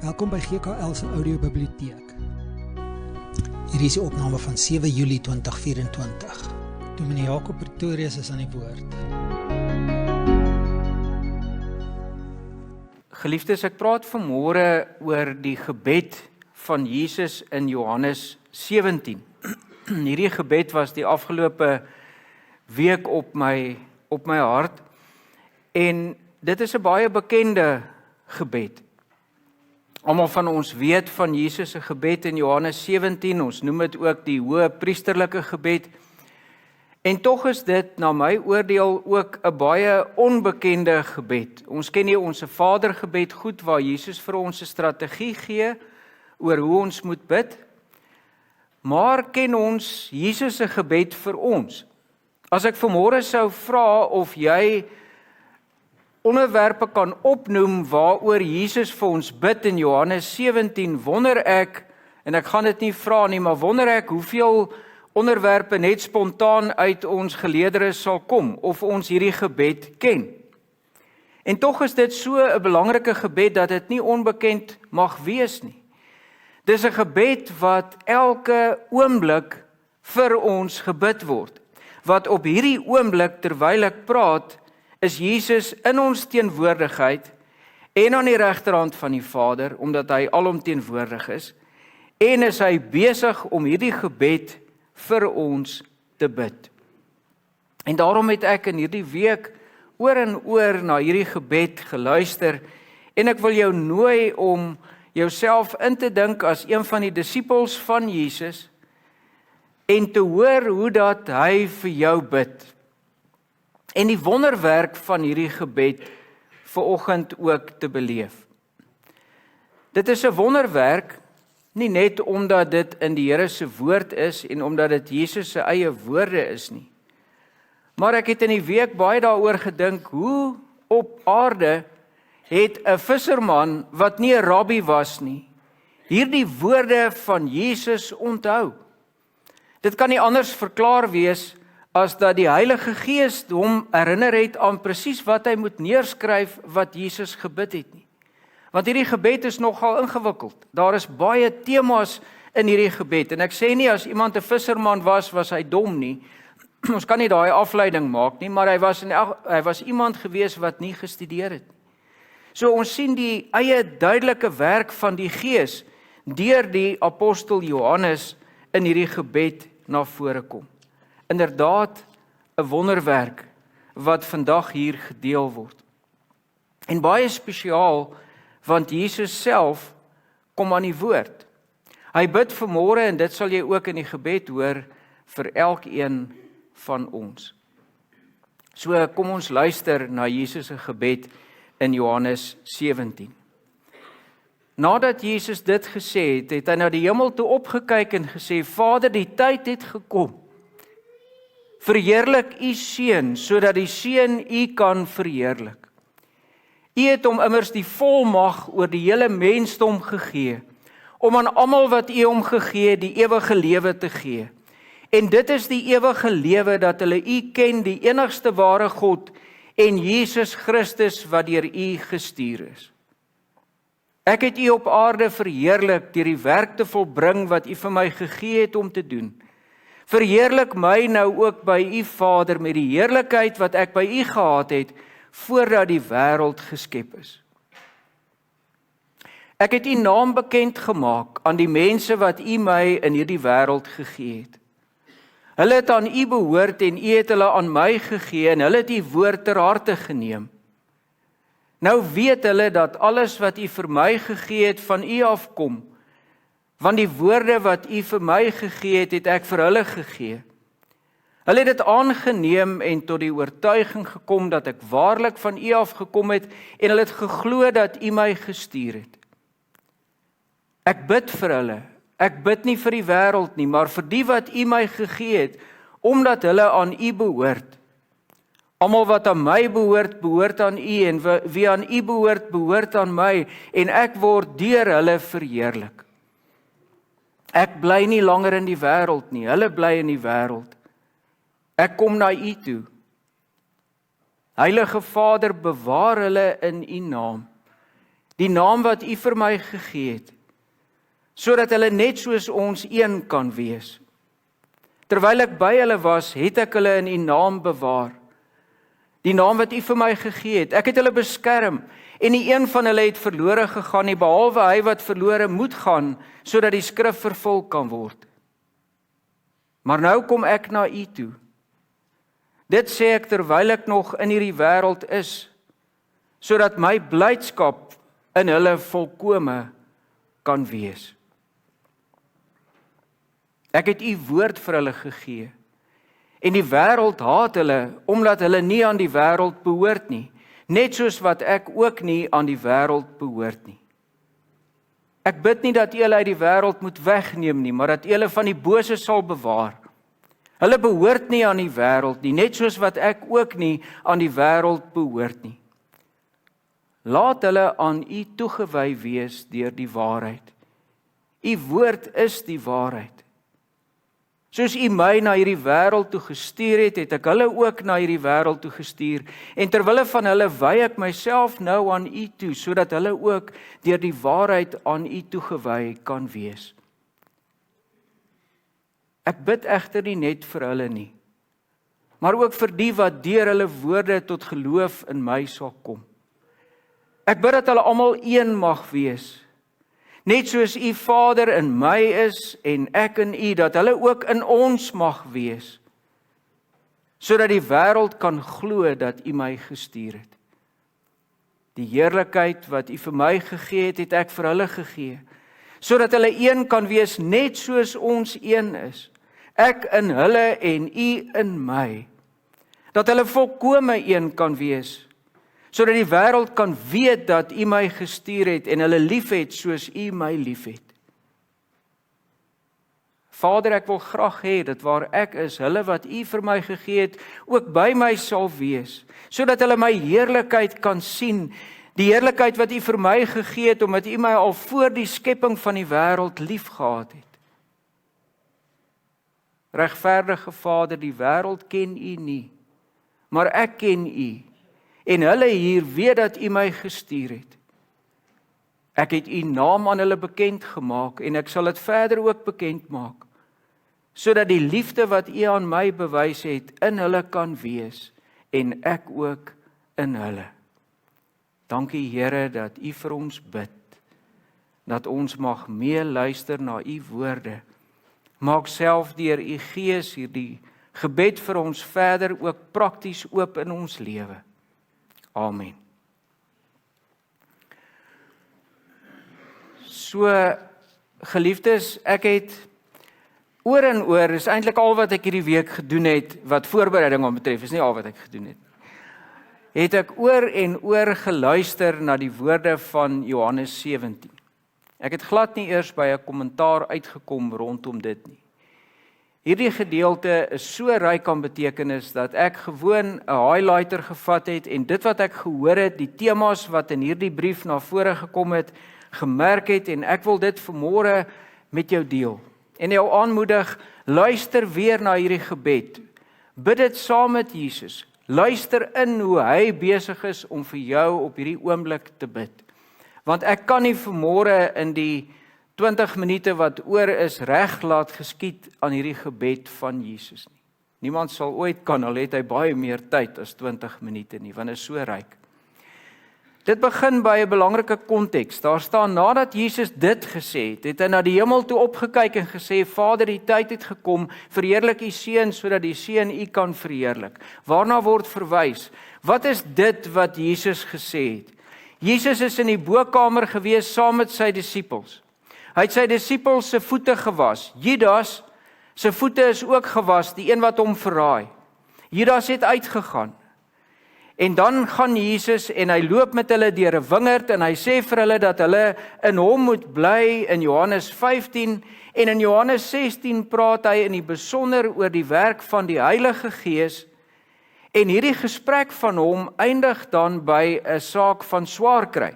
Welkom by GKL se audiobiblioteek. Hierdie is die opname van 7 Julie 2024. Dominee Jacob Pretorius is aan die woord. Geliefdes, ek praat vanmôre oor die gebed van Jesus in Johannes 17. Hierdie gebed was die afgelope week op my hart en dit is 'n baie bekende gebed. Almal van ons weet van Jesus se gebed in Johannes 17, ons noem dit ook die hoë priesterlike gebed. En tog is dit na my oordeel ook 'n baie onbekende gebed. Ons ken nie ons Vader gebed goed waar Jesus vir ons 'n strategie gee oor hoe ons moet bid. Maar ken ons Jesus se gebed vir ons? As ek vanmôre sou vra of jy onderwerpe kan opnoem waaroor Jesus vir ons bid in Johannes 17, wonder ek, en ek gaan dit nie vra nie, maar wonder ek hoeveel onderwerpe net spontaan uit ons geleerders sal kom, of ons hierdie gebed ken. En tog is dit so 'n belangrike gebed dat dit nie onbekend mag wees nie. Dis 'n gebed wat elke oomblik vir ons gebid word. Wat op hierdie oomblik terwyl ek praat, is Jesus in ons teenwoordigheid en aan die regterhand van die Vader, omdat hy alomteenwoordig is, en is hy besig om hierdie gebed vir ons te bid. En daarom het ek in hierdie week oor en oor na hierdie gebed geluister, en ek wil jou nooi om jouself in te dink as een van die disippels van Jesus, en te hoor hoe dat hy vir jou bid. En die wonderwerk van hierdie gebed vanoggend ook te beleef. Dit is 'n wonderwerk, nie net omdat dit in die Here se woord is en omdat dit Jesus se eie woorde is nie. Maar ek het in die week baie daaroor gedink, hoe op aarde het 'n visserman wat nie 'n rabbi was nie, hierdie woorde van Jesus onthou. Dit kan nie anders verklaar wees as dat die Heilige Gees hom herinner het aan presies wat hy moet neerskryf wat Jesus gebid het nie. Want hierdie gebed is nogal ingewikkeld. Daar is baie temas in hierdie gebed. En ek sê nie as iemand 'n visserman was hy dom nie. Ons kan nie daai afleiding maak nie, maar hy was iemand gewees wat nie gestudeer het nie. So ons sien die eie duidelike werk van die Gees deur die apostel Johannes in hierdie gebed na vore kom. Inderdaad 'n wonderwerk wat vandag hier gedeel word. En baie spesiaal, want Jesus self kom aan die woord. Hy bid vanmôre, en dit sal jy ook in die gebed hoor, vir elkeen van ons. So kom ons luister na Jesus se gebed in Johannes 17. Nadat Jesus dit gesê het, het hy na die hemel toe opgekyk en gesê, Vader, die tyd het gekom. Verheerlik u Seun, sodat die Seun u kan verheerlik. U het hom immers die volmag oor die hele mensdom gegee, om aan almal wat u hom gegee het, die ewige lewe te gee. En dit is die ewige lewe, dat hulle u ken, die enigste ware God, en Jesus Christus wat deur u gestuur is. Ek het u op aarde verheerlik deur die werk te volbring wat u vir my gegee het om te doen. Verheerlik my nou ook by u Vader met die heerlikheid wat ek by u gehad het, voordat die wêreld geskep is. Ek het u naam bekend gemaak aan die mense wat u my in hierdie wêreld gegee het. Hulle het aan u behoort en u het hulle aan my gegee en hulle het u woord ter harte geneem. Nou weet hulle dat alles wat u vir my gegee het van u afkom, want die woorde wat u vir my gegee het, het ek vir hulle gegee. Hulle het dit aangeneem en tot die oortuiging gekom dat ek waarlik van u afgekom het en hulle het geglo dat u my gestuur het. Ek bid vir hulle. Ek bid nie vir die wêreld nie, maar vir die wat u my gegee het, omdat hulle aan u behoort. Almal wat aan my behoort, behoort aan u, en wie aan u behoort, behoort aan my, en ek word deur hulle verheerlik. Ek bly nie langer in die wêreld nie, hulle bly in die wêreld. Ek kom na u toe. Heilige Vader, bewaar hulle in u naam. die naam wat U vir my gegee het, sodat hulle net soos ons een kan wees. Terwyl ek by hulle was, het ek hulle in U naam bewaar. Die naam wat U vir my gegee het, ek het hulle beskerm, en nie een van hulle het verlore gegaan nie, behalwe hy wat verlore moet gaan, sodat die skrif vervul kan word. Maar nou kom ek na U toe. Dit sê ek terwyl ek nog in hierdie wêreld is, sodat my blydskap in hulle volkome kan wees. Ek het U woord vir hulle gegee, en die wêreld haat hulle, omdat hulle nie aan die wêreld behoort nie, net soos wat ek ook nie aan die wêreld behoort nie. Ek bid nie dat U hulle uit die wêreld moet wegneem nie, maar dat U hulle van die bose sal bewaar. Hulle behoort nie aan die wêreld nie, net soos wat ek ook nie aan die wêreld behoort nie. Laat hulle aan U toegewy wees deur die waarheid. U woord is die waarheid. Soos U my na hierdie wêreld toe gestuur het, het ek hulle ook na hierdie wêreld toe gestuur, en terwille van hulle wy ek myself nou aan U toe, sodat hulle ook deur die waarheid aan U toegewy kan wees. Ek bid egter nie net vir hulle nie, maar ook vir die wat deur hulle woorde tot geloof in my sal kom. Ek bid dat hulle almal een mag wees, net soos U Vader in my is en ek in U, dat hulle ook in ons mag wees, sodat die wêreld kan glo dat U my gestuur het. Die heerlikheid wat U vir my gegee het, het ek vir hulle gegee, sodat hulle een kan wees net soos ons een is, ek in hulle en U in my, dat hulle volkome een kan wees, sodat die wêreld kan weet dat U my gestuur het en hulle liefhet soos U my liefhet. Vader, ek wil graag hê dat waar ek is, hulle wat U vir my gegee het, ook by my sal wees, sodat hulle my heerlikheid kan sien, die heerlikheid wat U vir my gegee het, omdat U my al voor die skepping van die wêreld liefgehad het. Regverdige Vader, die wêreld ken U nie, maar ek ken U, en hulle hier weet dat U my gestuur het. Ek het U naam aan hulle bekend gemaak, en ek sal dit verder ook bekend maak, sodat die liefde wat U aan my bewys het, in hulle kan wees, en ek ook in hulle. Dankie Here dat U vir ons bid, dat ons mag meeluister na U woorde. Maak self deur U Gees hierdie gebed vir ons verder ook prakties oop in ons lewe. Amen. So, geliefdes, ek het oor en oor, is eintlik al wat ek hierdie week gedoen het, wat voorbereiding aan betref, is nie al wat ek gedoen het. Het ek oor en oor geluister na die woorde van Johannes 17. Ek het glad nie eers by 'n kommentaar uitgekom rondom dit nie. Hierdie gedeelte is so ryk aan betekenis dat ek gewoon 'n highlighter gevat het en dit wat ek gehoor het, die temas wat in hierdie brief na vore gekom het, gemerk het en ek wil dit vanmôre met jou deel. En jou aanmoedig, luister weer na hierdie gebed. Bid dit saam met Jesus. Luister in hoe hy besig is om vir jou op hierdie oomblik te bid. Want ek kan nie vanmôre in die 20 minute wat oor is reg laat geskied aan hierdie gebed van Jesus nie. Niemand sal ooit kan, al het hy baie meer tyd as 20 minute nie, want dit is so ryk. Dit begin by 'n belangrike konteks. Daar staan, nadat Jesus dit gesê het, het hy na die hemel toe opgekyk en gesê, Vader, die tyd het gekom, verheerlik U Seun, sodat die Seun U kan verheerlik. Waarna word verwys? Wat is dit wat Jesus gesê het? Jesus is in die bokkamer gewees saam met sy disippels. Hy het sy disippels se voete gewas. Judas se voete is ook gewas, die een wat hom verraai. Judas het uitgegaan. En dan gaan Jesus en hy loop met hulle deur 'n wingerd en hy sê vir hulle dat hulle in hom moet bly in Johannes 15 en in Johannes 16 praat hy in die besonder oor die werk van die Heilige Gees en hierdie gesprek van hom eindig dan by 'n saak van swaar kry.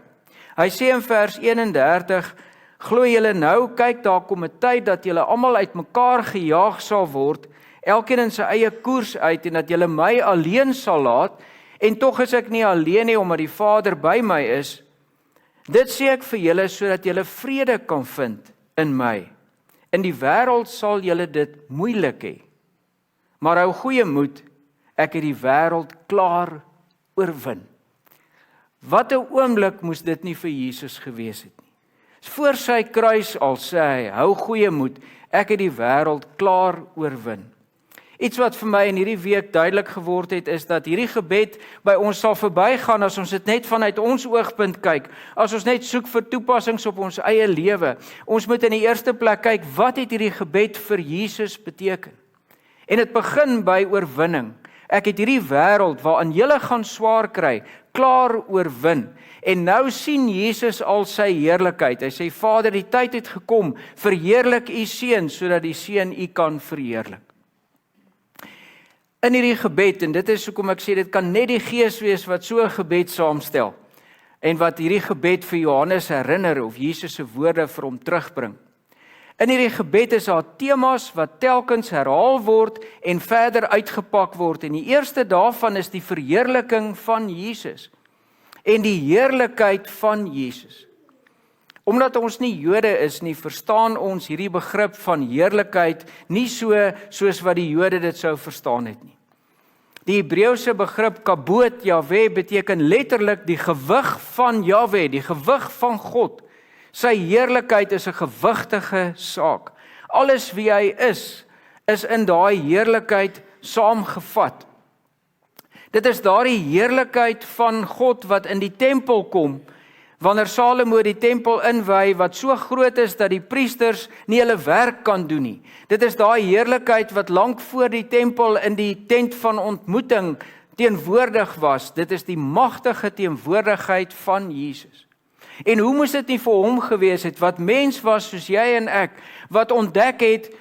Hy sê in vers 31, glo julle nou, kyk daar kom 'n tyd dat julle almal uitmekaar gejaag sal word, elkeen in sy eie koers uit en dat julle my alleen sal laat. En tog is ek nie alleen nie, omdat die Vader by my is. Dit sê ek vir julle sodat julle vrede kan vind in my. In die wêreld sal julle dit moeilik hê. Maar hou goeie moed, ek het die wêreld klaar oorwin. Wat 'n oomblik moes dit nie vir Jesus gewees het nie. Voor sy kruis al sê hy, hou goeie moed, ek het die wêreld klaar oorwin. Iets wat vir my in hierdie week duidelik geword het, is dat hierdie gebed by ons sal verbygaan as ons dit net vanuit ons oogpunt kyk, as ons net soek vir toepassings op ons eie lewe. Ons moet in die eerste plek kyk, wat het hierdie gebed vir Jesus beteken? En dit begin by oorwinning. Ek het hierdie wêreld waarin julle gaan swaar kry, klaar oorwin. En nou sien Jesus al sy heerlikheid. Hy sê, Vader, die tyd het gekom, verheerlik u seun, sodat die seun u kan verheerlik. In hierdie gebed, en dit is hoekom ek sê, dit kan net die Gees wees wat so 'n gebed saamstel, en wat hierdie gebed vir Johannes herinner, of Jesus se woorde vir hom terugbring. In hierdie gebed is daar temas wat telkens herhaal word en verder uitgepak word. En die eerste daarvan is die verheerliking van Jesus en die heerlikheid van Jesus. Omdat ons nie Jode is nie, verstaan ons hierdie begrip van heerlikheid nie soos wat die Jode dit sou verstaan het nie. Die Hebreëse begrip kabod Jahwe beteken letterlik die gewig van Jahwe, die gewig van God. Sy heerlikheid is 'n gewigtige saak. Alles wie hy is in daai heerlikheid saamgevat. Dit is daardie heerlikheid van God wat in die tempel kom, wanneer Salomo die tempel inwy, wat so groot is dat die priesters nie hulle werk kan doen nie. Dit is daai heerlikheid wat lank voor die tempel in die tent van ontmoeting teenwoordig was. Dit is die magtige teenwoordigheid van Jesus. En hoe moes dit nie vir hom gewees het, wat mens was soos jy en ek, wat ontdek het,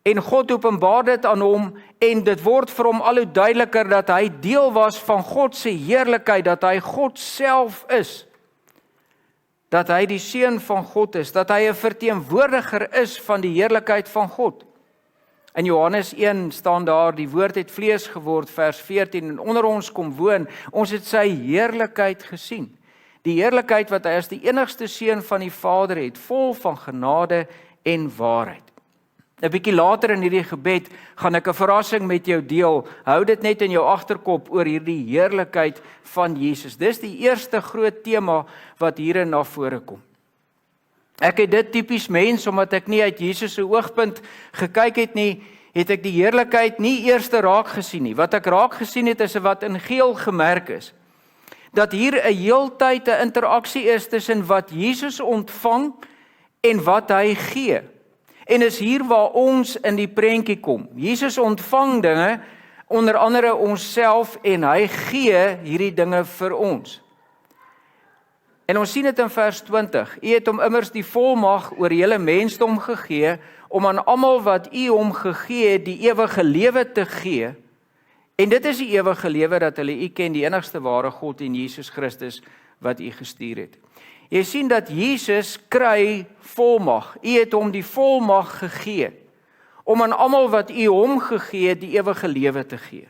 en God openbaar dit aan hom, en dit word vir hom al hoe duideliker, dat hy deel was van God se heerlikheid, dat hy God self is, dat hy die seun van God is, dat hy 'n verteenwoordiger is van die heerlikheid van God. In Johannes 1 staan daar, die woord het vlees geword, vers 14, en onder ons kom woon, ons het sy heerlikheid gesien. Die heerlikheid wat hy as die enigste seun van die Vader het, vol van genade en waarheid. 'n bietjie later in hierdie gebed gaan ek 'n verrassing met jou deel. Hou dit net in jou agterkop oor hierdie heerlikheid van Jesus. Dis die eerste groot tema wat hierin na vore kom. Ek het dit tipies mens, omdat ek nie uit Jesus se oogpunt gekyk het nie, het ek die heerlikheid nie eers raak gesien nie. Wat ek raak gesien het, is wat in geel gemerk is. Dat hier 'n heeltyd 'n interaksie is tussen wat Jesus ontvang en wat hy gee. En is hier waar ons in die prentjie kom. Jesus ontvang dinge, onder andere onsself, en hy gee hierdie dinge vir ons. En ons sien dit in vers 20. U het hom immers die volmag oor hele mensdom gegee, om aan almal wat u hom gegee het, die ewige lewe te gee. En dit is die ewige lewe, dat hulle u ken, die enigste ware God en Jesus Christus wat u gestuur het. Jy sien dat Jesus kry volmag. U het hom die volmag gegee, om aan almal wat u hom gegee het, die ewige lewe te gee.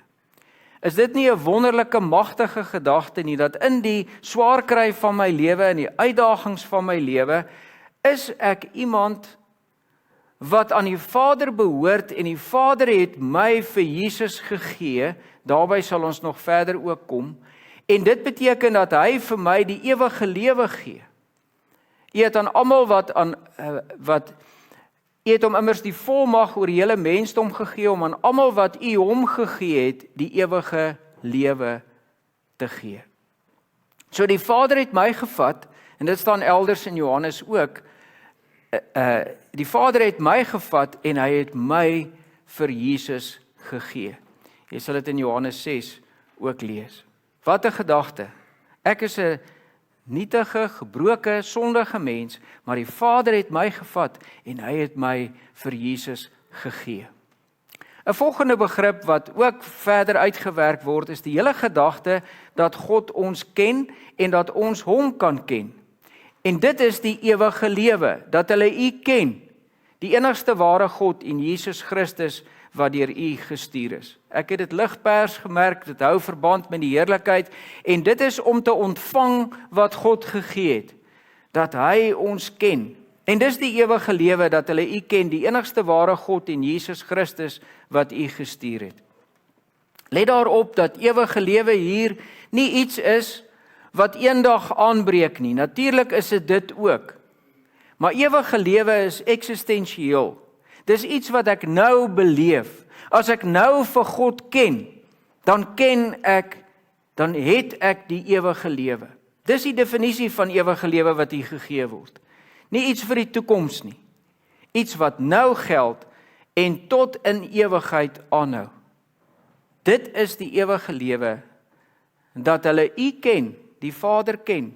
Is dit nie 'n wonderlike, magtige gedagte nie, dat in die swaar kry van my lewe, in die uitdagings van my lewe, is ek iemand wat aan die Vader behoort, en die Vader het my vir Jesus gegee, daarby sal ons nog verder ook kom, en dit beteken dat hy vir my die ewige lewe gee. U het aan almal u het hom immers die volmag oor hele mensdom gegee, om aan almal wat u hom gegee het, die ewige lewe te gee. So die Vader het my gevat, en dit staan elders in Johannes ook, die Vader het my gevat, en hy het my vir Jesus gegee. Jy sal dit in Johannes 6 ook lees. Wat 'n gedagte. Ek is 'n nietige, gebroke, sondige mens, maar die Vader het my gevat, en hy het my vir Jesus gegee. 'n volgende begrip wat ook verder uitgewerk word, is die hele gedagte dat God ons ken, en dat ons hom kan ken. En dit is die ewige lewe, dat hulle u ken, die enigste ware God en Jesus Christus wat deur u gestuur is. Ek het dit ligpers gemerk, dit hou verband met die heerlikheid, en dit is om te ontvang wat God gegee het. dat hy ons ken. En dis die ewige lewe, dat hulle U ken, die enigste ware God en Jesus Christus wat U gestuur het. Let daarop dat ewige lewe hier nie iets is wat eendag aanbreek nie. Natuurlik is dit ook. Maar ewige lewe is eksistensieel. Dis iets wat ek nou beleef. As ek nou vir God ken, dan het ek die ewige lewe. Dis die definisie van ewige lewe wat hier gegee word. Nie iets vir die toekoms nie. Iets wat nou geld en tot in ewigheid aanhou. Dit is die ewige lewe, dat hulle U ken, die Vader ken,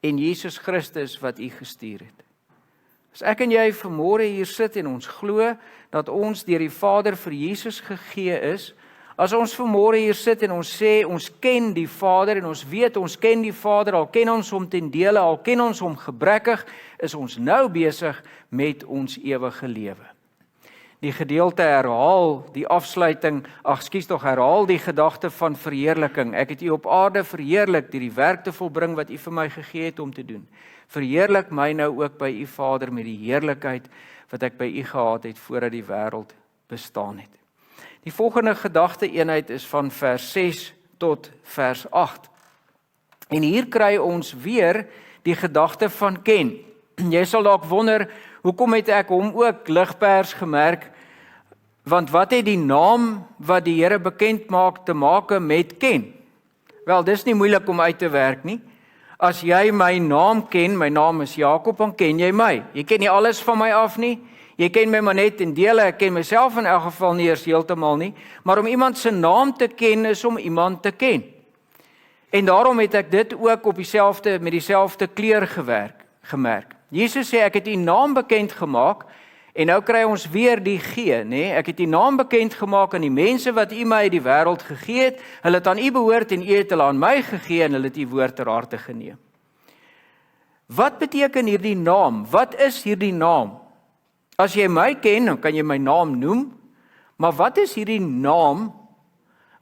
en Jesus Christus wat U gestuur het. As ek en jy vanmôre hier sit en ons glo dat ons deur die Vader vir Jesus gegee is, as ons vanmôre hier sit en ons sê ons ken die Vader en ons weet ons ken die Vader, al ken ons hom ten dele, al ken ons hom gebrekkig, is ons nou besig met ons ewige lewe. Die gedeelte herhaal die herhaal die gedagte van verheerliking. Ek het U op aarde verheerlik deur die werk te volbring wat U vir my gegee het om te doen. Verheerlik my nou ook by U Vader met die heerlikheid wat ek by U gehad het voordat die wêreld bestaan het. Die volgende gedagte-eenheid is van vers 6 tot vers 8. En hier kry ons weer die gedagte van ken. Jy sal dalk wonder, hoekom het ek hom ook ligpers gemerk? Want wat het die naam wat die Here bekend maak te maak met ken? Wel, dis nie moeilik om uit te werk nie. As jy my naam ken, my naam is Jakob, dan ken jy my. Jy ken nie alles van my af nie. Jy ken my maar net in dele, ek ken myself in elk geval nie eers heeltemal nie. Maar om iemand se naam te ken, is om iemand te ken. En daarom het ek dit ook met dieselfde kleur gemerk. Jesus sê, ek het U naam bekend gemaak, en nou kry ons weer die G, nee? Ek het U naam bekend gemaak aan die mense wat U my uit die wêreld gegee het. Hulle het aan U behoort en U het hulle aan my gegee en hulle het U woord ter harte geneem. Wat beteken hierdie naam? Wat is hierdie naam? As jy my ken, dan kan jy my naam noem, maar wat is hierdie naam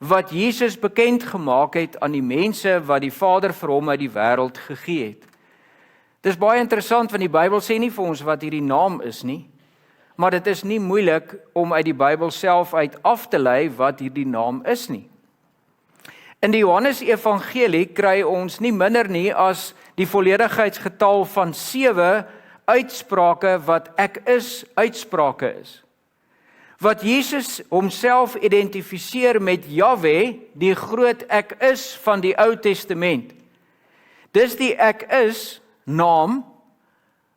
wat Jesus bekend gemaak het aan die mense wat die Vader vir hom uit die wêreld gegee het? Dis baie interessant, want die Bybel sê nie vir ons wat hierdie naam is nie, maar dit is nie moeilik om uit die Bybel self uit af te lei wat hierdie naam is nie. In die Johannes Evangelie kry ons nie minder nie as die volledigheidsgetal van 7 uitsprake wat ek is, uitsprake is. Wat Jesus homself identifiseer met Jahwe, die groot ek is van die Ou Testament. Dis die ek is naam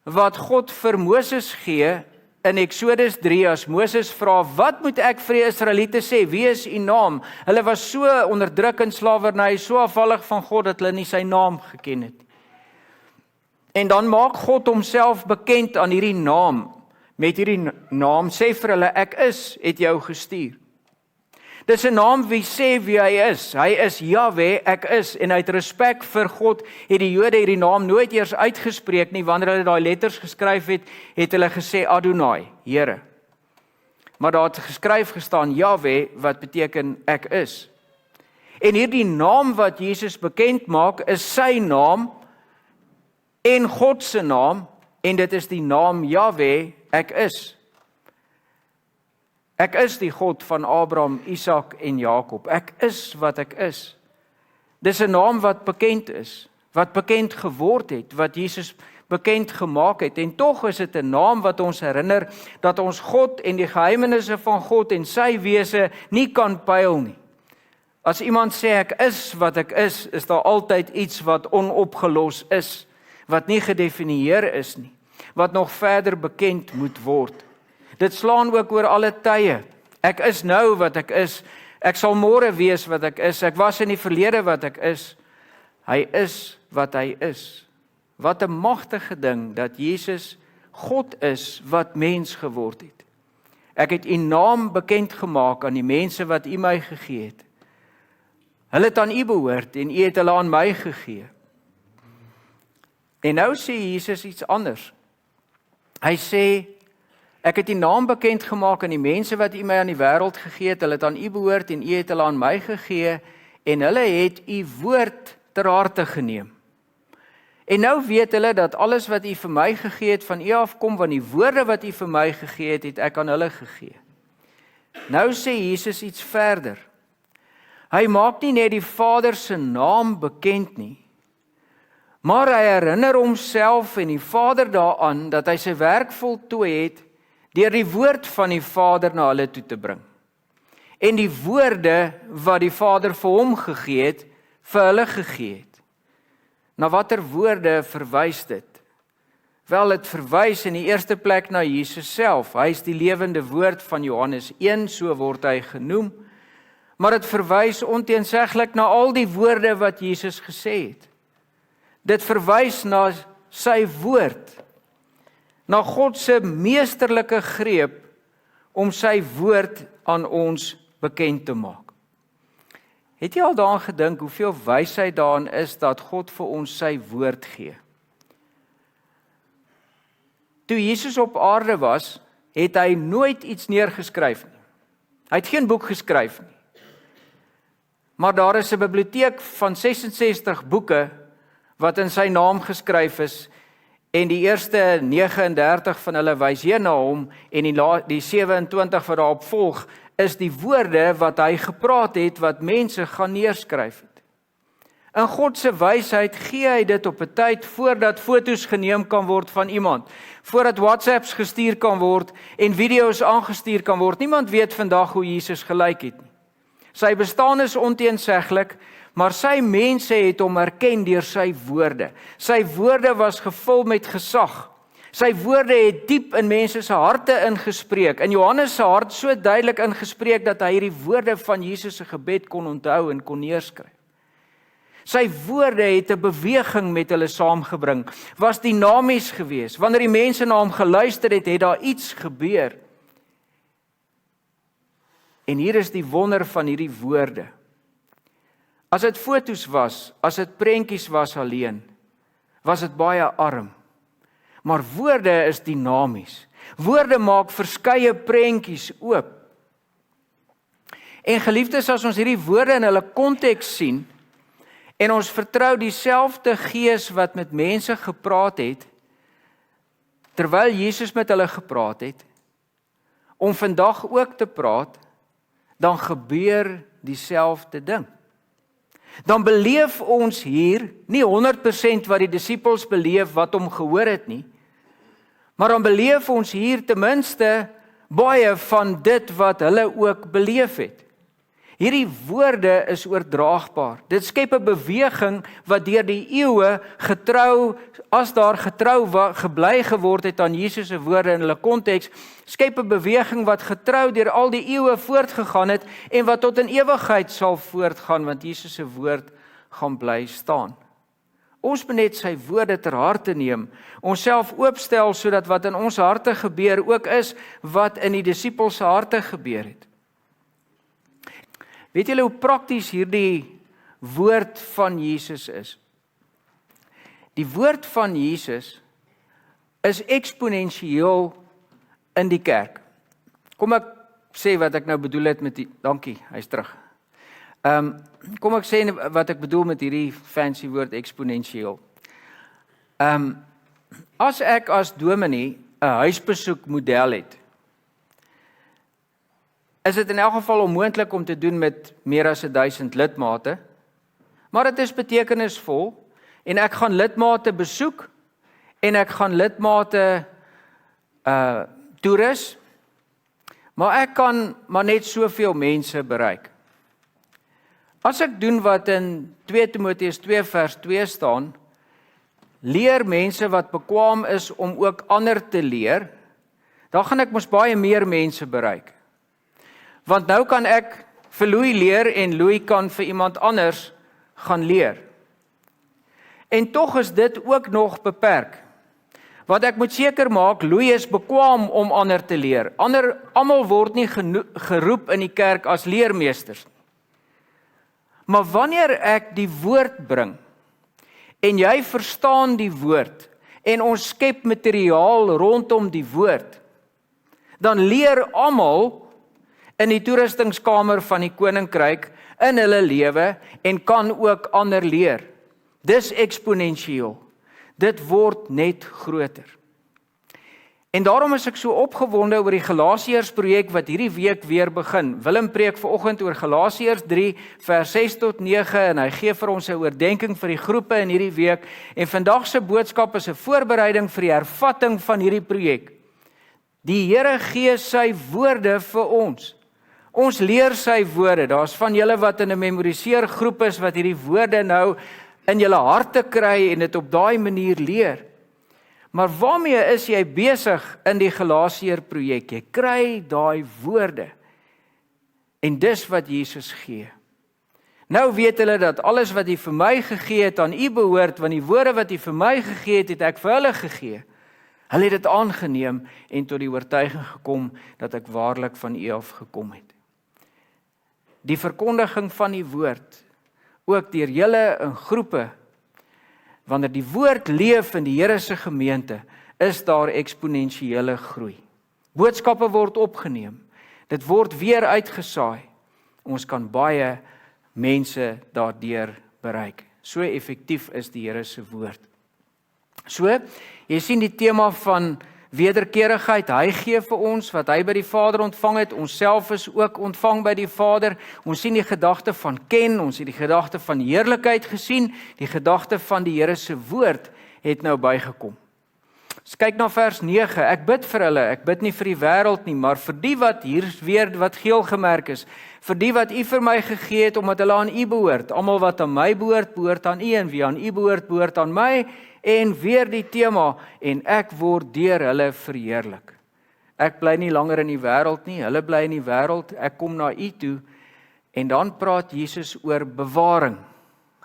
wat God vir Moses gee in Exodus 3 as Moses vra, wat moet ek vir die Israeliete sê, wie is U naam? Hulle was so onderdruk in slawerny, so afvallig van God dat hulle nie sy naam geken het. En dan maak God homself bekend aan hierdie naam. Met hierdie naam sê vir hulle, ek is, het jou gestuur. Dis 'n naam wie sê wie hy is. Hy is Jahwe, ek is. En uit respek vir God het die Jode hierdie naam nooit eers uitgespreek nie. Wanneer hulle daai letters geskryf het, het hulle gesê Adonai, Here. Maar daar het geskryf gestaan Jahwe, wat beteken ek is. En hierdie naam wat Jesus bekend maak, is sy naam en God se naam, en dit is die naam Jahwe, ek is. Ek is die God van Abraham, Isak en Jakob. Ek is wat ek is. Dis 'n naam wat bekend is, wat bekend geword het, wat Jesus bekend gemaak het. En tog is dit 'n naam wat ons herinner dat ons God en die geheimenisse van God en sy wese nie kan pyl nie. As iemand sê ek is wat ek is daar altyd iets wat onopgelos is, wat nie gedefinieer is nie, wat nog verder bekend moet word. Dit slaan ook oor alle tye. Ek is nou wat ek is. Ek sal môre wees wat ek is. Ek was in die verlede wat ek is. Hy is wat hy is. Wat 'n magtige ding dat Jesus God is wat mens geword het. Ek het U naam bekend gemaak aan die mense wat U my gegee het. Hulle het aan U behoort en U het hulle aan my gegee. En nou sê Jesus iets anders. Hy sê, ek het U naam bekend gemaak aan die mense wat U my aan die wêreld gegee het. Hulle het aan U behoort en U het hulle aan my gegee en hulle het U woord ter harte geneem. En nou weet hulle dat alles wat U vir my gegee het van U afkom, want die woorde wat U vir my gegee het, het ek aan hulle gegee. Nou sê Jesus iets verder. Hy maak nie net die Vader se naam bekend nie, maar hy herinner homself en die Vader daaraan dat hy sy werk voltooi het deur die woord van die Vader na hulle toe te bring. En die woorde wat die Vader vir hom gegee het, vir hulle gegee het. Na watter woorde verwys dit? Wel, dit verwys in die eerste plek na Jesus self. Hy is die lewende woord van Johannes 1, so word hy genoem. Maar dit verwys onteenseglik na al die woorde wat Jesus gesê het. Dit verwys na sy woord, na God se meesterlike greep om sy woord aan ons bekend te maak. Het jy al daaraan gedink hoeveel wysheid daarin is dat God vir ons sy woord gee? Toe Jesus op aarde was, het hy nooit iets neergeskryf nie. Hy het geen boek geskryf nie. Maar daar is 'n biblioteek van 66 boeke wat in sy naam geskryf is, en die eerste 39 van hulle wys hier na hom, en die 27 wat daarop volg, is die woorde wat hy gepraat het, wat mense gaan neerskryf het. In God se wysheid gee hy dit op 'n tyd voordat foto's geneem kan word van iemand, voordat WhatsApps gestuur kan word en video's aangestuur kan word. Niemand weet vandag hoe Jesus gelyk het nie. Sy bestaan is onteenseglik, maar sy mense het hom erken deur sy woorde. Sy woorde was gevul met gesag. Sy woorde het diep in mense se harte ingespreek. In Johannes se hart so duidelik ingespreek dat hy hierdie woorde van Jesus se gebed kon onthou en kon neerskryf. Sy woorde het 'n beweging met hulle saamgebring, was dinamies geweest. Wanneer die mense na hom geluister het, het daar iets gebeur. En hier is die wonder van hierdie woorde. As dit foto's was, as dit prentjies was alleen, was dit baie arm. Maar woorde is dinamies. Woorde maak verskeie prentjies oop. En geliefdes, as ons hierdie woorde in hulle konteks sien, en ons vertrou dieselfde gees wat met mense gepraat het, terwyl Jesus met hulle gepraat het, om vandag ook te praat, dan gebeur dieselfde ding. Dan beleef ons hier nie 100% wat die disippels beleef wat hom gehoor het nie, maar dan beleef ons hier ten minste baie van dit wat hulle ook beleef het. Hierdie woorde is oordraagbaar. Dit skep 'n beweging wat deur die eeue getrou, as daar getrou gebly geword het aan Jesus se woorde in hulle konteks, skep 'n beweging wat getrou deur al die eeue voortgegaan het en wat tot in ewigheid sal voortgaan, want Jesus se woord gaan bly staan. Ons moet net sy woorde ter harte neem, onsself oopstel sodat wat in ons harte gebeur ook is wat in die disippels se harte gebeur het. Weet julle hoe prakties hierdie woord van Jesus is? Die woord van Jesus is eksponensieel in die kerk. Kom ek sê wat ek nou bedoel het met die, dankie, hy's terug. Kom ek sê wat ek bedoel met hierdie fancy woord eksponensieel. As ek as dominee 'n huisbesoek model het, is dit in elk geval onmoontlik om te doen met meer as 1000 lidmate, maar dit is betekenisvol, en ek gaan lidmate besoek, en ek gaan lidmate toerus, maar ek kan maar net soveel mense bereik. As ek doen wat in 2 Timoteus 2 vers 2 staan, leer mense wat bekwaam is om ook ander te leer, dan gaan ek mos baie meer mense bereik. Want nou kan ek vir Louis leer en Louis kan vir iemand anders gaan leer. En tog is dit ook nog beperk. Want ek moet seker maak, Louis is bekwaam om ander te leer. Almal word nie geroep in die kerk as leermeesters. Maar wanneer ek die woord bring, en jy verstaan die woord, en ons skep materiaal rondom die woord, dan leer almal in die toerustingskamer van die koninkryk in hulle lewe en kan ook ander leer. Dis eksponensieel. Dit word net groter. En daarom is ek so opgewonde oor die Galasiërs projek wat hierdie week weer begin. Willem preek vanoggend oor Galasiërs 3 vers 6 tot 9 en hy gee vir ons 'n oordeenking vir die groepe in hierdie week. En vandag se boodskap is 'n voorbereiding vir die hervatting van hierdie projek. Die Here gee sy woorde vir ons. Ons leer sy woorde. Daar's van julle wat in 'n memoriseer groep is wat hierdie woorde nou in julle harte kry en dit op daai manier leer. Maar waarmee is jy besig in die Galasiër projek? Jy kry daai woorde. En dis wat Jesus gee. Nou weet hulle dat alles wat hy vir my gegee het aan u behoort, want die woorde wat hy vir my gegee het, het ek vir hulle gegee. Hulle het dit aangeneem en tot die oortuiging gekom dat ek waarlik van u af gekom het. Die verkondiging van die woord, ook deur julle in groepe, wanneer die woord leef in die Here se gemeente, is daar eksponensiële groei. Boodskappe word opgeneem. Dit word weer uitgesaai. Ons kan baie mense daardeur bereik. So effektief is die Here se woord. So, jy sien die tema van wederkerigheid, hy gee vir ons wat hy by die Vader ontvang het, ons self is ook ontvang by die Vader. Ons sien die gedagte van ken, ons het die gedagte van heerlikheid gesien, die gedagte van die Here se woord het nou bygekom. Ons kyk na vers 9, ek bid vir hulle, ek bid nie vir die wêreld nie, maar vir die wat hier weer wat geel gemerk is, vir die wat u vir my gegee het, omdat hulle aan u behoort. Almal wat aan my behoort, behoort aan u, en wie aan u behoort, behoort aan my. En weer die tema, en ek word deur hulle verheerlik. Ek bly nie langer in die wêreld nie, hulle bly in die wêreld, ek kom na u toe, en dan praat Jesus oor bewaring.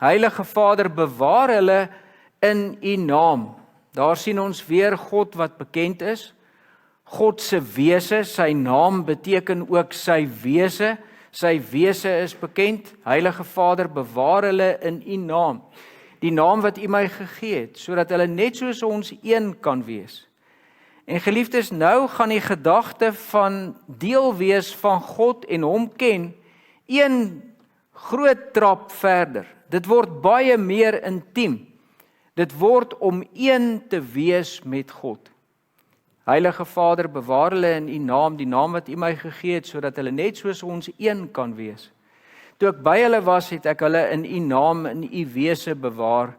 Heilige Vader, bewaar hulle in u naam. Daar sien ons weer God wat bekend is, God se wese, sy naam beteken ook sy wese is bekend. Heilige Vader, bewaar hulle in u naam. Die naam wat u my gegee het, sodat hulle net soos ons een kan wees. En geliefdes, nou gaan die gedagte van deel wees van God en hom ken, een groot trap verder. Dit word baie meer intiem. Dit word om een te wees met God. Heilige Vader, bewaar hulle in u naam, die naam wat u my gegee het, sodat hulle net soos ons een kan wees. Toe ek by hulle was, het ek hulle in u naam, in u wese bewaar.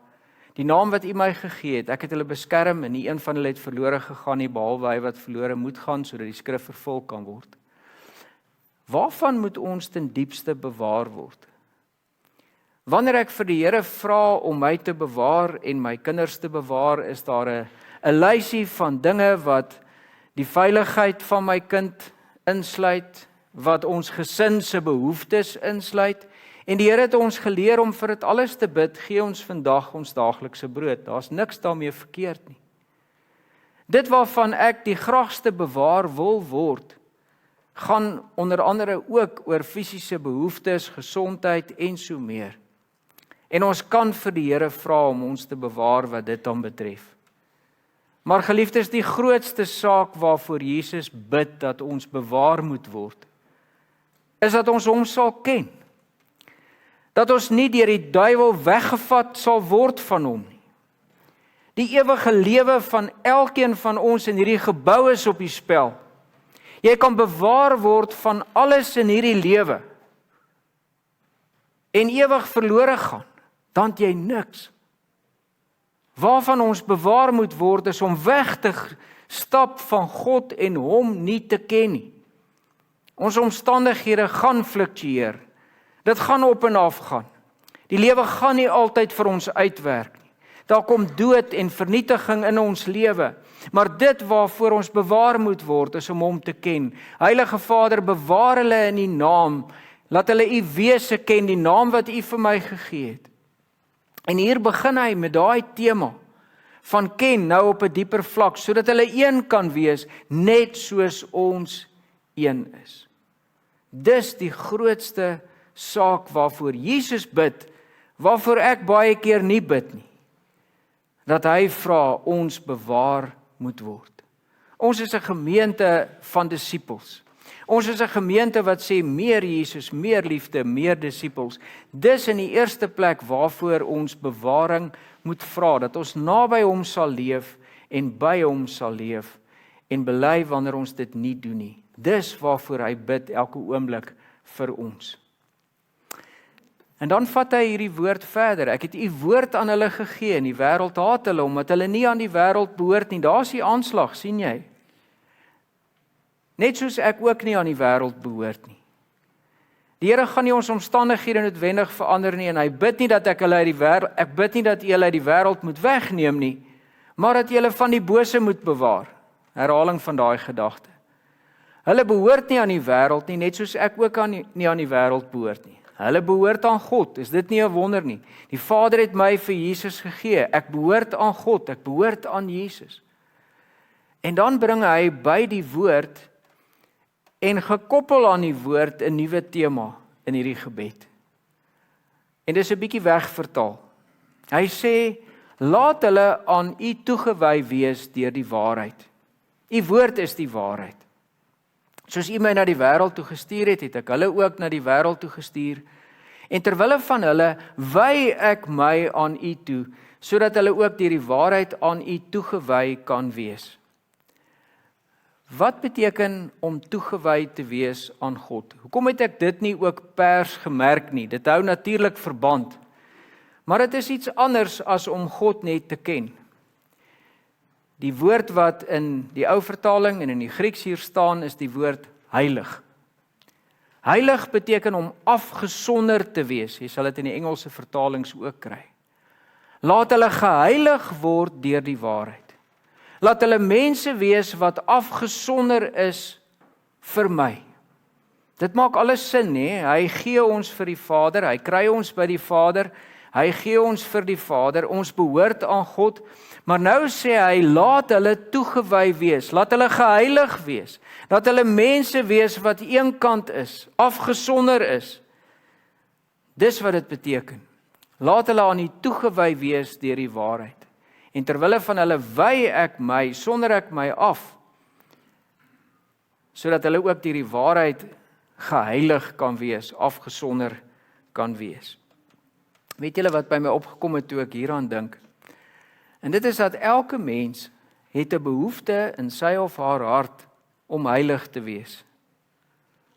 Die naam wat u my gegee het, ek het hulle beskerm en nie een van hulle het verlore gegaan nie, behalwe hy wat verlore moet gaan, sodat die skrif vervul kan word. Waarvan moet ons ten diepste bewaar word? Wanneer ek vir die Here vra om my te bewaar en my kinders te bewaar, is daar 'n lysie van dinge wat die veiligheid van my kind insluit, wat ons gesin se behoeftes insluit, en die Here het ons geleer om vir dit alles te bid, gee ons vandag ons daaglikse brood. Daar's niks daarmee verkeerd nie. Dit waarvan ek die graagste bewaar wil word, gaan onder andere ook oor fisiese behoeftes, gesondheid en so meer. En ons kan vir die Here vra om ons te bewaar wat dit dan betref. Maar geliefdes, die grootste saak waarvoor Jesus bid dat ons bewaar moet word, is dat ons hom sal ken. Dat ons nie deur die duiwel weggevat sal word van hom nie. Die ewige lewe van elkeen van ons in hierdie gebou is op die spel. Jy kan bewaar word van alles in hierdie lewe en ewig verlore gaan, dan het jy niks. Waarvan ons bewaar moet word is om weg te stap van God en hom nie te ken nie. Ons omstandighede gaan fluktueer. Dit gaan op en af gaan. Die lewe gaan nie altyd vir ons uitwerk nie. Daar kom dood en vernietiging in ons lewe. Maar dit waarvoor ons bewaar moet word is om hom te ken. Heilige Vader, bewaar hulle in u naam. Laat hulle u wese ken, die naam wat u vir my gegee het. En hier begin hy met daai tema van ken nou op 'n dieper vlak, sodat hulle een kan wees, net soos ons een is. Dis die grootste saak waarvoor Jesus bid, waarvoor ek baie keer nie bid nie. Dat hy vra ons bewaar moet word. Ons is 'n gemeente van disippels. Ons is 'n gemeente wat sê meer Jesus, meer liefde, meer disippels. Dis in die eerste plek waarvoor ons bewaring moet vra, dat ons naby hom sal leef en by hom sal leef en bely wanneer ons dit nie doen nie. Dis waarvoor hy bid elke oomblik vir ons. En dan vat hy hierdie woord verder. Ek het u woord aan hulle gegee en die wêreld haat hulle omdat hulle nie aan die wêreld behoort nie. Daar's die aanslag, sien jy? Net soos ek ook nie aan die wêreld behoort nie. Die Here gaan nie ons omstandighede noodwendig verander nie en hy bid nie dat ek bid nie dat u hulle uit die wêreld moet wegneem nie, maar dat jy hulle van die bose moet bewaar. Herhaling van daai gedagte. Hulle behoort nie aan die wêreld nie, net soos ek ook nie aan die wêreld behoort nie. Hulle behoort aan God, is dit nie 'n wonder nie. Die Vader het my vir Jesus gegee, ek behoort aan God, ek behoort aan Jesus. En dan bring hy by die woord en gekoppel aan die woord 'n nuwe tema in hierdie gebed. En dis 'n bietjie wegvertaal. Hy sê, laat hulle aan u toegewy wees deur die waarheid. U woord is die waarheid. Soos u my na die wêreld toe gestuur het, het ek hulle ook na die wêreld toe gestuur. En terwille van hulle wy ek my aan u toe, sodat hulle ook deur die waarheid aan u toegewy kan wees. Wat beteken om toegewy te wees aan God? Hoekom het ek dit nie ook pers gemerk nie? Dit hou natuurlik verband. Maar dit is iets anders as om God net te ken. Die woord wat in die ou vertaling en in die Grieks hier staan is die woord heilig. Heilig beteken om afgesonder te wees. Jy sal dit in die Engelse vertalings ook kry. Laat hulle geheilig word deur die waarheid. Laat hulle mense wees wat afgesonder is vir my. Dit maak alles sin, hè? Hy gee ons vir die Vader, hy kry ons by die Vader, hy gee ons vir die Vader, ons behoort aan God, maar nou sê hy, laat hulle toegewy wees, laat hulle geheilig wees, laat hulle mense wees wat eenkant is, afgesonder is. Dis wat dit beteken. Laat hulle aan die toegewy wees deur die waarheid. En terwille van hulle wy ek my, sonder ek my af, sodat hulle ook deur die waarheid geheilig kan wees, afgesonder kan wees. Weet julle wat by my opgekom het toe ek hieraan dink? En dit is dat elke mens het 'n behoefte in sy of haar hart om heilig te wees,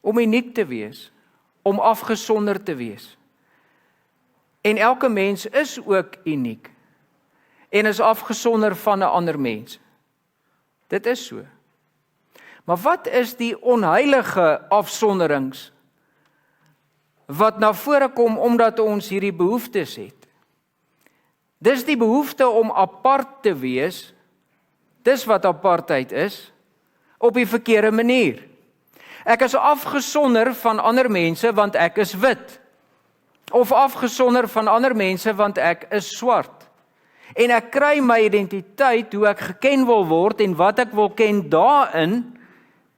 om uniek te wees, om afgesonder te wees. En elke mens is ook uniek en is afgesonder van 'n ander mens. Dit is so. Maar wat is die onheilige afsonderings wat na vore kom omdat ons hierdie behoeftes het? Dis die behoefte om apart te wees, dis wat apartheid is, op die verkeerde manier. Ek is afgesonder van ander mense want ek is wit, of afgesonder van ander mense want ek is swart. En ek kry my identiteit, hoe ek geken wil word en wat ek wil ken daarin.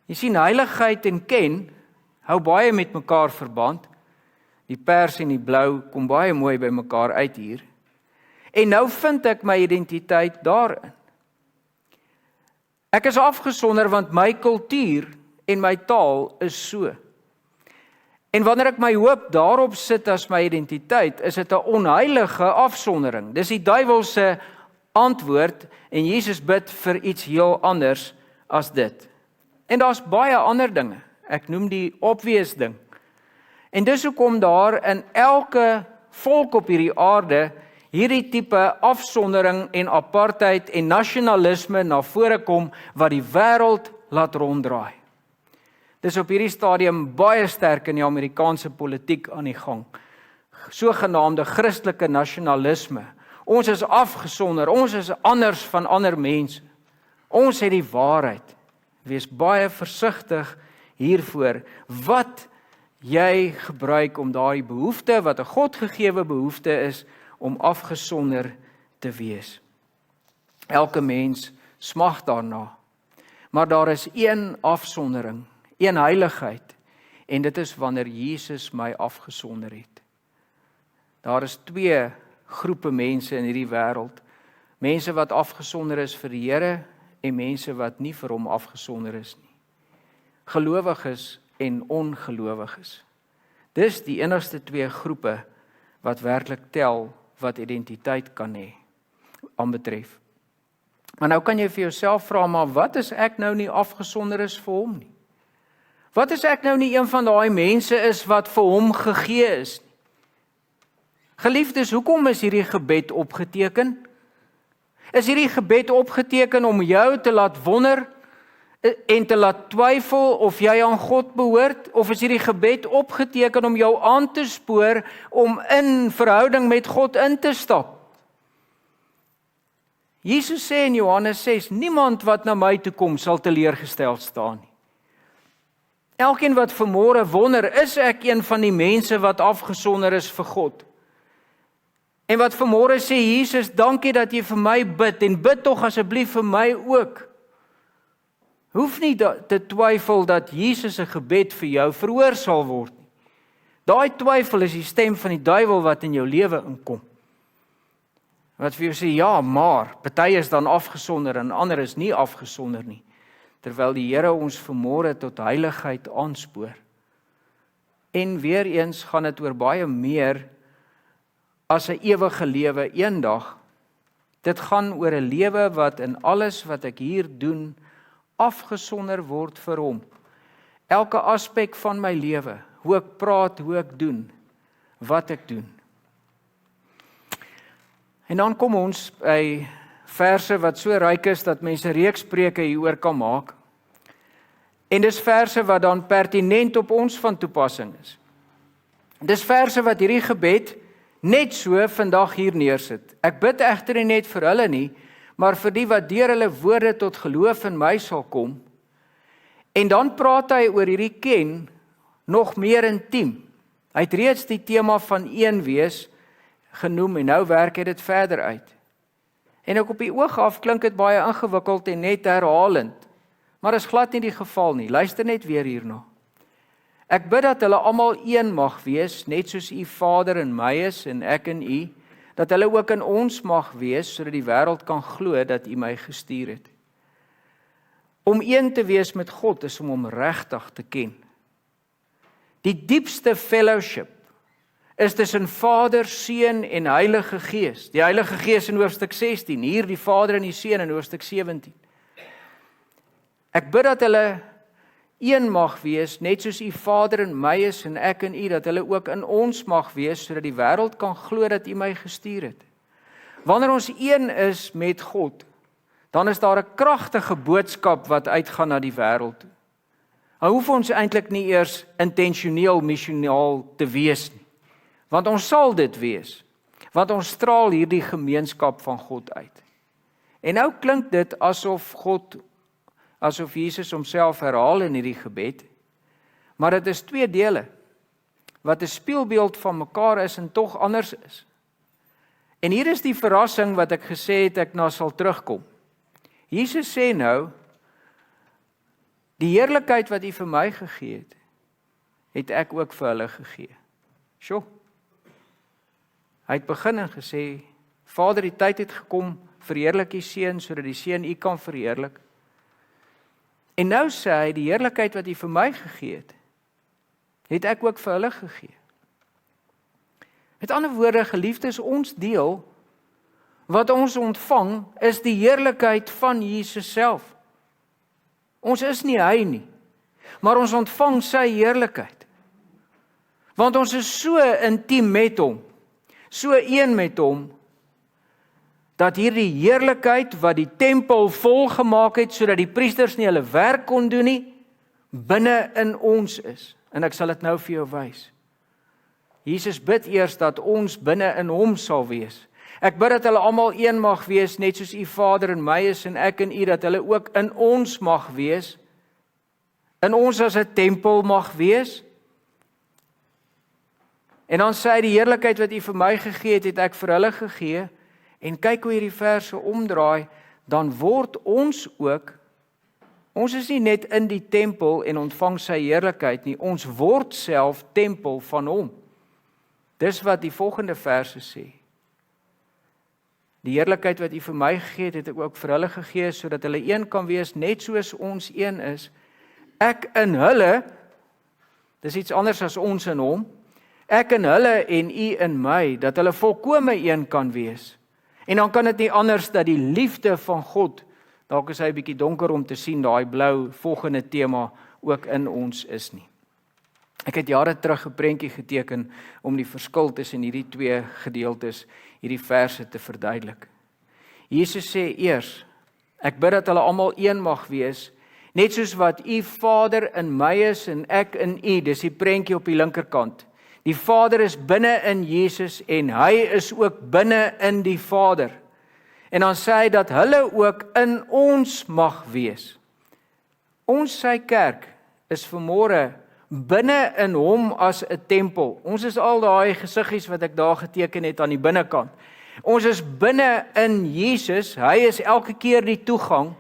Jy sien, heiligheid en ken hou baie met mekaar verband. Die pers en die blou kom baie mooi by mekaar uit hier. En nou vind ek my identiteit daarin. Ek is afgesonder want my kultuur en my taal is so. En wanneer ek my hoop daarop sit as my identiteit, is dit 'n onheilige afsondering. Dis die duiwel se antwoord en Jesus bid vir iets heel anders as dit. En daar's baie ander dinge. Ek noem die obvious ding. En dis hoekom daar in elke volk op hierdie aarde hierdie tipe afsondering en apartheid en nasionalisme na vore kom wat die wêreld laat ronddraai. Dis op hierdie stadium baie sterk in die Amerikaanse politiek aan die gang. Sogenaamde Christelike nasionalisme. Ons is afgesonder, ons is anders van ander mense. Ons het die waarheid. Wees baie versigtig hiervoor wat jy gebruik om daardie behoefte, wat 'n Godgegewe behoefte is, om afgesonder te wees. Elke mens smag daarna. Maar daar is een afsondering, een heiligheid, en dit is wanneer Jesus my afgesonder het. Daar is twee groepe mense in hierdie wêreld. Mense wat afgesonder is vir die Here en mense wat nie vir hom afgesonder is nie. gelowiges en ongelowiges. Dis die enigste twee groepe wat werklik tel wat identiteit kan hê aanbetref. Maar nou kan jy vir jouself vra, maar wat as ek nou nie afgesonder is vir hom nie? Wat as ek nou nie een van daai mense is wat vir hom gegee is nie? Geliefdes, hoekom is hierdie gebed opgeteken? Is hierdie gebed opgeteken om jou te laat wonder en te laat twyfel of jy aan God behoort? Of is hierdie gebed opgeteken om jou aan te spoor om in verhouding met God in te stap? Jesus sê in Johannes 6, niemand wat na my toe kom sal teleurgestel staan nie. Elkeen wat vanmôre wonder, is ek een van die mense wat afgesonder is vir God? En wat vanmôre sê, Jesus, dankie dat jy vir my bid, en bid tog asseblief vir my ook. Hoef nie te twyfel dat Jesus se gebed vir jou verhoor sal word nie. Daai twyfel is die stem van die duiwel wat in jou lewe inkom. Wat vir jou sê, ja, maar, party is dan afgesonder en ander is nie afgesonder nie. Terwyl die Here ons vanmôre tot heiligheid aanspoor. En weer eens gaan dit oor baie meer as 'n ewige lewe eendag. Dit gaan oor 'n lewe wat in alles wat ek hier doen, afgesonder word vir hom. Elke aspek van my lewe, hoe ek praat, hoe ek doen, wat ek doen. En dan kom ons by verse wat so ryk is dat mense reeks preke hieroor kan maak. En dis verse wat dan pertinent op ons van toepassing is. Dis verse wat hierdie gebed net so vandag hier neersit. Ek bid egter nie net vir hulle nie, maar vir die wat deur hulle woorde tot geloof in my sal kom. En dan praat hy oor hierdie ken nog meer intiem. Hy het reeds die tema van een wees genoem en nou werk hy dit verder uit. En ook op die oog af klink dit baie ingewikkeld en net herhalend, maar is glad nie die geval nie. Luister net weer hierna. Ek bid dat hulle almal een mag wees, net soos u Vader in my is en ek in u, dat hulle ook in ons mag wees, sodat die wêreld kan glo dat u my gestuur het. Om een te wees met God is om hom regtig te ken. Die diepste fellowship is tussen Vader, Seun en Heilige Gees. Die Heilige Gees in hoofstuk 16, hier die Vader en die Seun in hoofstuk 17. Ek bid dat hulle een mag wees, net soos u Vader in my is en ek in u, dat hulle ook in ons mag wees, sodat die wêreld kan glo dat u my gestuur het. Wanneer ons een is met God, dan is daar 'n kragtige boodskap wat uitgaan na die wêreld toe. Nou hoef ons eintlik nie eers intentioneel missionaal te wees nie, want ons sal dit wees, want ons straal hierdie gemeenskap van God uit. En nou klink dit asof Jesus homself herhaal in hierdie gebed, maar dit is twee dele, wat 'n spieelbeeld van mekaar is en tog anders is. En hier is die verrassing wat ek gesê het ek na sal terugkom. Jesus sê nou, die heerlikheid wat u vir my gegee het, het ek ook vir hulle gegee. Sjoe. Hy het begin en gesê, Vader, die tyd het gekom, verheerlik die Seun, sodat die Seun u kan verheerlik. En nou sê hy, die heerlikheid wat u vir my gegee het ek ook vir hulle gegee. Met ander woorde, geliefdes, ons deel, wat ons ontvang, is die heerlikheid van Jesus self. Ons is nie hy nie, maar ons ontvang sy heerlikheid. Want ons is so intiem met hom, so een met hom, dat hierdie heerlikheid wat die tempel volgemaak het, sodat die priesters nie hulle werk kon doen nie, binne in ons is. En ek sal dit nou vir jou wys. Jesus bid eers dat ons binne in hom sal wees. Ek bid dat hulle almal een mag wees, net soos u Vader in my is en ek in u, dat hulle ook in ons mag wees, in ons as 'n tempel mag wees. En dan sê hy, die heerlikheid wat u vir my gegee het ek vir hulle gegee. En kyk hoe hierdie verse omdraai, dan word ons ook, ons is nie net in die tempel en ontvang sy heerlikheid nie, ons word self tempel van hom. Dis wat die volgende verse sê. Die heerlikheid wat u vir my gegee het ek ook vir hulle gegee, sodat hulle een kan wees, net soos ons een is, Ek in hulle, dis iets anders as ons in hom, ek in hulle en u in my, dat hulle volkome een kan wees. En dan kan dit nie anders dat die liefde van God, dalk is hy 'n bietjie donker om te sien, daai blou volgende tema ook in ons is nie. Ek het jare terug 'n prentjie geteken om die verskil tussen hierdie twee gedeeltes, hierdie verse te verduidelik. Jesus sê eers, ek bid dat hulle almal een mag wees, net soos wat u Vader in my is en ek in u, dis die prentjie op die linkerkant. Die Vader is binne in Jesus en hy is ook binne in die Vader. En dan sê hy dat hulle ook in ons mag wees. Ons, sy kerk, is vanmôre binne in hom as 'n tempel. Ons is al daai gesiggies wat ek daar geteken het aan die binnekant. Ons is binne in Jesus, hy is elke keer die toegang,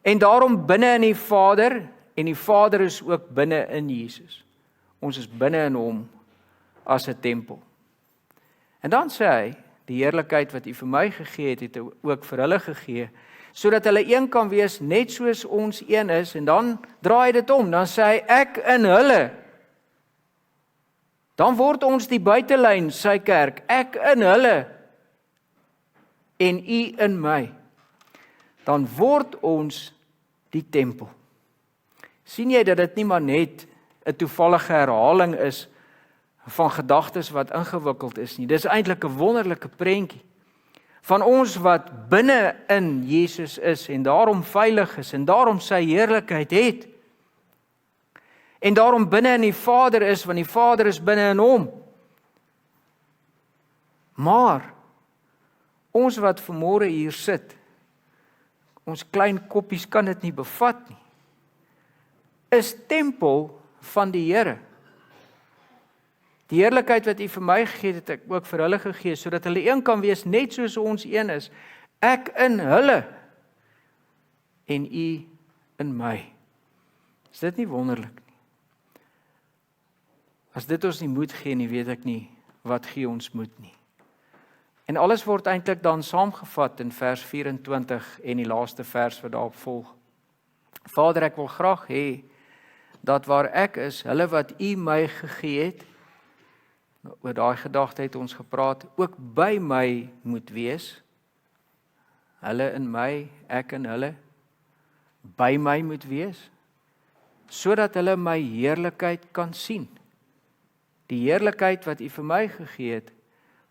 en daarom binne in die Vader, en die Vader is ook binne in Jesus. Ons is binne in hom as 'n tempel. En dan sê hy, die heerlikheid wat u vir my gegee het, het hy ook vir hulle gegee, sodat hulle een kan wees, net soos ons een is, en dan draai dit om, dan sê hy, ek in hulle. Dan word ons die buitelyn, sy kerk, ek in hulle, en u in my. Dan word ons die tempel. Sien jy dat dit nie maar net 'n toevallige herhaling is van gedagtes wat ingewikkeld is nie. Dis eintlik 'n wonderlike prentjie van ons wat binne in Jesus is en daarom veilig is en daarom sy heerlikheid het. En daarom binne in die Vader is, want die Vader is binne in hom. Maar ons wat vanmôre hier sit, ons klein koppies kan dit nie bevat nie, is tempel van die Here. Die heerlikheid wat u vir my gegee het, ek ook vir hulle gegee, sodat hulle een kan wees, net soos ons een is. Ek in hulle, en u in my. Is dit nie wonderlik nie? As dit ons nie moed gee nie, weet ek nie, wat gee ons moed nie. En alles word eintlik dan saamgevat in vers 24 en die laaste vers wat daarop volg. Vader, ek wil graag hê, dat waar ek is, hulle wat u my gegee het, oor daai gedagte het ons gepraat, ook by my moet wees. Hulle in my, ek in hulle, by my moet wees, sodat hulle my heerlikheid kan sien. Die heerlikheid wat u vir my gegee het,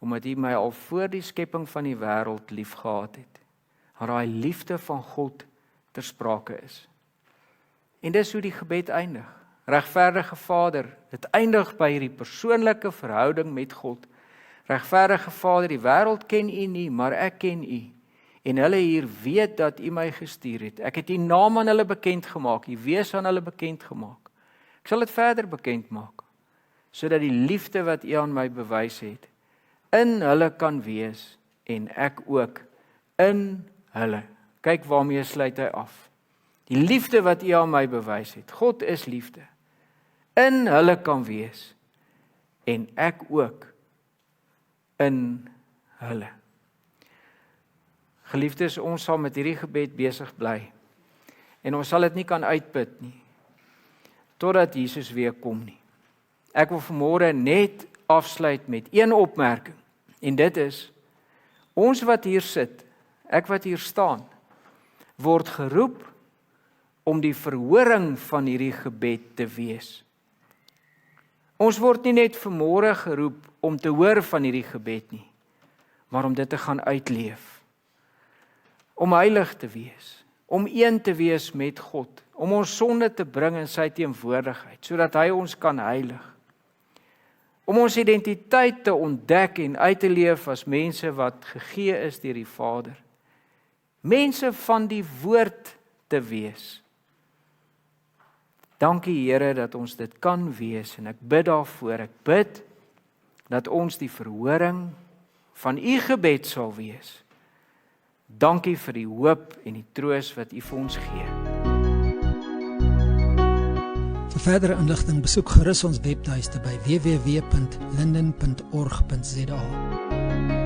omdat u my al voor die skepping van die wêreld lief gehad het. Waar daai liefde van God ter sprake is. En dis hoe die gebed eindig. Regverdige Vader, dit eindig by hierdie persoonlike verhouding met God. Regverdige Vader, die wêreld ken u nie, maar ek ken u. En hulle hier weet dat u my gestuur het. Ek het u naam aan hulle bekend gemaak, u wees aan hulle bekend gemaak. Ek sal dit verder bekend maak, sodat die liefde wat u aan my bewys het, in hulle kan wees, en ek ook in hulle. Kyk waarmee sluit hy af. Die liefde wat u aan my bewys het, God is liefde, in hulle kan wees, en ek ook in hulle. Geliefdes, ons sal met hierdie gebed besig bly, en ons sal dit nie kan uitput nie, totdat Jesus weer kom nie. Ek wil vanmôre net afsluit met een opmerking, en dit is, ons wat hier sit, ek wat hier staan, word geroep om die verhoring van hierdie gebed te wees. Ons word nie net vanmôre geroep om te hoor van hierdie gebed nie, maar om dit te gaan uitleef. Om heilig te wees, om een te wees met God, om ons sonde te bring in sy teenwoordigheid, sodat hy ons kan heilig. Om ons identiteit te ontdek en uit te leef as mense wat gegee is deur die Vader. Mense van die woord te wees. Dankie Here dat ons dit kan wees en ek bid daarvoor. Ek bid dat ons die verhoring van u gebed sal wees. Dankie vir die hoop en die troos wat u vir ons gee. Vir verdere inligting besoek gerus ons webtuiste by www.linden.org.za.